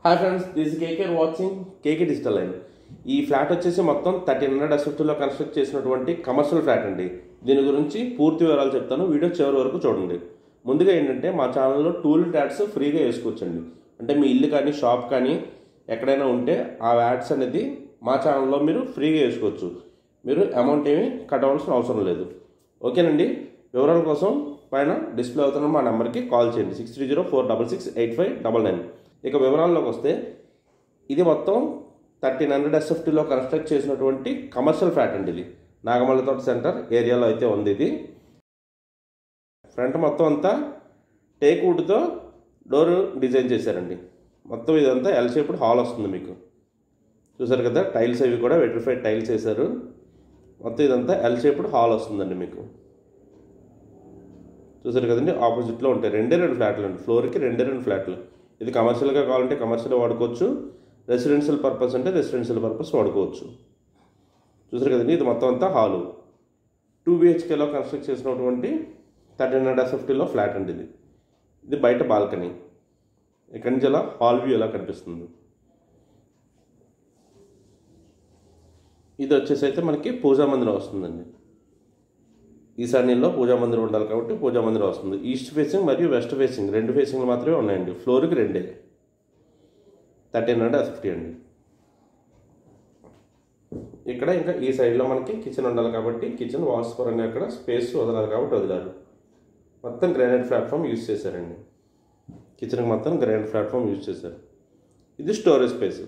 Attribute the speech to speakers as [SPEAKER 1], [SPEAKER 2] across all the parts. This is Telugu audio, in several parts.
[SPEAKER 1] Hi friends, this KK watching KK digital line. ఈ ఫ్లాట్ వచ్చేసి మొత్తం 1300 SFTలో కన్స్ట్రక్ట్ చేసినటువంటి కమర్షియల్ ఫ్లాట్ అండి. దీని గురించి పూర్తి వివరాలు చెప్తాను, వీడియో చివరి వరకు చూడండి. ముందుగా ఏంటంటే మా ఛానల్లో టూల్ ట్యాడ్స్ ఫ్రీగా వేసుకోవచ్చండి. అంటే మీ ఇల్లు కానీ షాప్ కానీ ఎక్కడైనా ఉంటే ఆ యాడ్స్ అనేది మా ఛానల్లో మీరు ఫ్రీగా వేసుకోవచ్చు. మీరు అమౌంట్ ఏమీ కట్టవలసిన అవసరం లేదు. ఓకేనండి. వివరాల కోసం పైన డిస్ప్లే అవుతున్న మా నెంబర్కి కాల్ చేయండి 6304668599. ఇక వివరాల్లోకి వస్తే ఇది మొత్తం 1300 SFTలో కన్స్ట్రక్ట్ చేసినటువంటి కమర్షియల్ ఫ్లాట్ అండి. ఇది నాగమల్లతోట సెంటర్ ఏరియాలో అయితే ఉంది. ఇది ఫ్రంట్ మొత్తం అంతా టేక్ వుడ్తో డోర్ డిజైన్ చేశారండి. మొత్తం ఇదంతా ఎల్ షేప్డ్ హాల్ వస్తుంది. మీకు చూసారు కదా, టైల్స్ అవి కూడా వెట్రిఫైడ్ టైల్స్ వేశారు. మొత్తం ఇదంతా ఎల్ షేప్డ్ హాల్ వస్తుందండి. మీకు చూసారు కదండి, ఆపోజిట్లో ఉంటాయి రెండే ఫ్లాట్లు అండి. ఫ్లోర్కి రెండే ఫ్లాట్లు. ఇది కమర్షియల్గా కావాలంటే కమర్షియల్ వాడుకోవచ్చు, రెసిడెన్షియల్ పర్పస్ అంటే రెసిడెన్షియల్ పర్పస్ వాడుకోవచ్చు. చూసారు కదండి, ఇది మొత్తం అంతా హాలు 2 BHKలో కన్స్ట్రక్ట్ చేసినటువంటి 1300 SFTలో ఫ్లాట్ అండి. ఇది బయట బాల్కనీ. ఇక్కడి నుంచి ఇలా హాల్ వ్యూ ఎలా కనిపిస్తుంది. ఇది వచ్చేసి అయితే మనకి పూజా మందిరం వస్తుందండి. ఈశాన్యంలో పూజా మందిరం ఉండాలి కాబట్టి పూజా మందిరం వస్తుంది. ఈస్ట్ ఫేసింగ్ మరియు వెస్ట్ ఫేసింగ్ రెండు ఫేసింగ్లు మాత్రమే ఉన్నాయండి. ఫ్లోర్కి రెండే 1300 SFT అండి. ఇక్కడ ఇంకా ఈ సైడ్లో మనకి కిచెన్ ఉండాలి కాబట్టి కిచెన్ వాష్ పరంగా అక్కడ స్పేస్ వదలాలి కాబట్టి వదిలారు. మొత్తం గ్రానైట్ ప్లాట్ఫామ్ యూజ్ చేశారండి. కిచెన్కి మొత్తం గ్రానైట్ ప్లాట్ఫామ్ యూజ్ చేశారు. ఇది స్టోరేజ్ స్పేస్.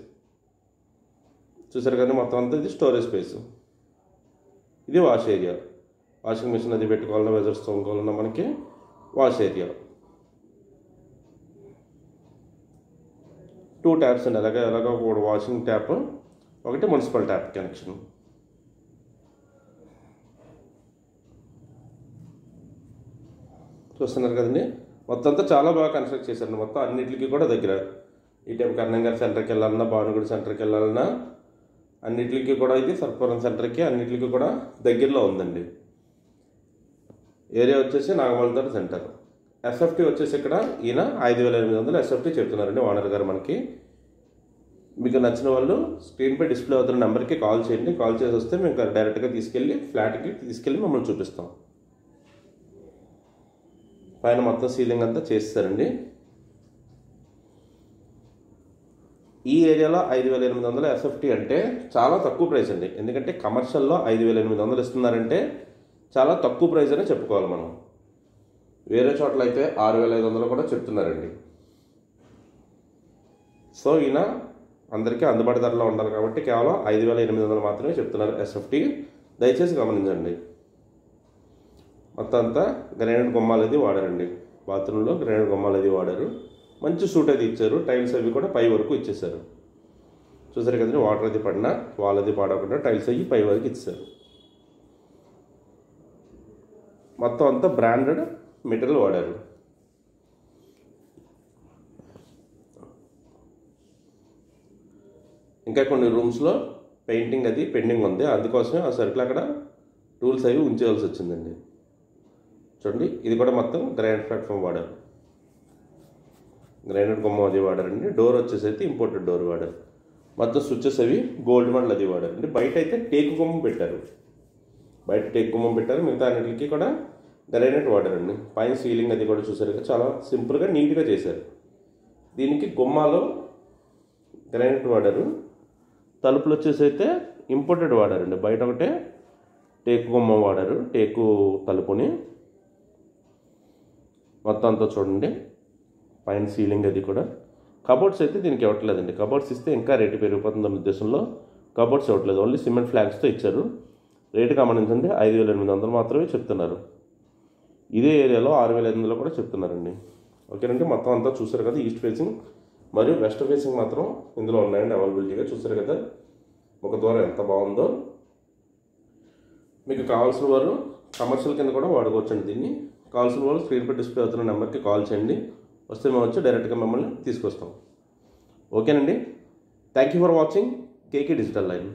[SPEAKER 1] చూసారు కానీ మొత్తం అంతా ఇది స్టోరేజ్ స్పేస్. ఇది వాష్ ఏరియా. వాషింగ్ మిషన్ అది పెట్టుకోవాలన్నా వెజర్స్ తోముకోవాలన్నా మనకి వాష్ ఏరియా. 2 ట్యాప్స్ అండి. అలాగే ఒక వాషింగ్ ట్యాప్, ఒకటి మున్సిపల్ ట్యాప్ కనెక్షన్. చూస్తున్నారు కదండి, మొత్తం అంతా చాలా బాగా కన్స్ట్రక్ట్ చేశారండి. మొత్తం అన్నింటికి కూడా దగ్గర. ఈ టైం కర్ణంగారి సెంటర్కి వెళ్ళాలన్నా, భానుగుడి సెంటర్కి వెళ్ళాలన్నా అన్నింటికి కూడా ఇది సర్పవరం సెంటర్కి అన్నింటికి కూడా దగ్గరలో ఉందండి. ఏరియా వచ్చేసి నాగమల్లతోట సెంటర్. SFT వచ్చేసి ఇక్కడ ఈయన 5800 SFT చెప్తున్నారండి ఓనర్ గారు మనకి. మీకు నచ్చిన వాళ్ళు స్క్రీన్పై డిస్ప్లే అవుతున్న నెంబర్కి కాల్ చేయండి. కాల్ చేసి వస్తే మేము డైరెక్ట్గా తీసుకెళ్ళి ఫ్లాట్కి తీసుకెళ్ళి మమ్మల్ని చూపిస్తాం. పైన మొత్తం సీలింగ్ అంతా చేస్తారండి. ఈ ఏరియాలో 5800 SFT అంటే చాలా తక్కువ ప్రైస్ అండి. ఎందుకంటే కమర్షియల్లో 5800 ఇస్తున్నారంటే చాలా తక్కువ ప్రైస్ అనే చెప్పుకోవాలి మనం. వేరే చోట్ల అయితే 6500 కూడా చెప్తున్నారండి. సో ఈయన అందరికీ అందుబాటు ధరలో ఉండాలి కాబట్టి కేవలం 5800 మాత్రమే చెప్తున్నారు SFT. దయచేసి గమనించండి. మొత్తం అంతా గ్రానైట్ గుమ్మాలు అది వాడారండి. బాత్రూంలో గ్రానైట్ గుమ్మాలు అది వాడారు. మంచి సూట్ అది ఇచ్చారు. టైల్స్ అవి కూడా పై వరకు ఇచ్చేసారు. చూసారు కదండి, వాటర్ అది పడినా వాల్ అది పాడకుండా టైల్స్ అవి పై వరకు ఇచ్చారు. మొత్తం అంతా బ్రాండెడ్ మెటీరియల్ వాడారు. ఇంకా కొన్ని రూమ్స్లో పెయింటింగ్ అది పెండింగ్ ఉంది. అందుకోసమే ఆ సర్కిల్ అక్కడ టూల్స్ అవి ఉంచేయాల్సి వచ్చిందండి. చూడండి, ఇది కూడా మొత్తం గ్రానైట్ ప్లాట్ఫామ్ వాడారు. గ్రానైట్ గుమ్మం అది వాడారండి. డోర్ వచ్చేసి అయితే ఇంపోర్టెడ్ డోర్ వాడారు. మొత్తం స్విచ్చెస్ అవి గోల్డ్ మోడల్ అది వాడారండి. బయట అయితే టేకు గుమ్మం పెట్టారు. మిగతా అన్నింటికి కూడా గ్రానైట్ వాడారండి. పైన సీలింగ్ అది కూడా చూసారు, చాలా సింపుల్గా నీట్గా చేశారు. దీనికి గుమ్మాలో గ్రానైట్ వాడారు. తలుపులు వచ్చేసి అయితే ఇంపోర్టెడ్ వాడారండి. బయట ఒకటే టేకు గుమ్మం వాడారు, టేకు తలుపుని. మొత్తం అంతా చూడండి, పైన సీలింగ్ అది కూడా. కబోర్డ్స్ అయితే దీనికి ఇవ్వట్లేదండి. కబోర్డ్స్ ఇస్తే ఇంకా రేటు పెరిగిపోతుందన్న ఉద్దేశంలో కబోర్డ్స్ ఇవ్వట్లేదు. ఓన్లీ సిమెంట్ ఫ్లాగ్స్తో ఇచ్చారు. రేటు గమనించండి, 5800 మాత్రమే చెప్తున్నారు. ఇదే ఏరియాలో 6500 కూడా చెప్తున్నారండి. ఓకేనండి. మొత్తం అంతా చూసారు కదా, ఈస్ట్ ఫేసింగ్ మరియు వెస్ట్ ఫేసింగ్ మాత్రం ఇందులో ఉన్నాయండి అవైలబిలిటీగా. చూసారు కదా ఒక ద్వారం ఎంత బాగుందో. మీకు కావాల్సిన వారు కమర్షియల్ కింద కూడా వాడుకోవచ్చండి దీన్ని. కావాల్సిన వాళ్ళు స్క్రీన్పై డిస్ప్లే అవుతున్న నెంబర్కి కాల్ చేయండి. వస్తే మేము వచ్చి డైరెక్ట్గా మిమ్మల్ని తీసుకొస్తాం. ఓకేనండి. Thank you for watching KK digital line.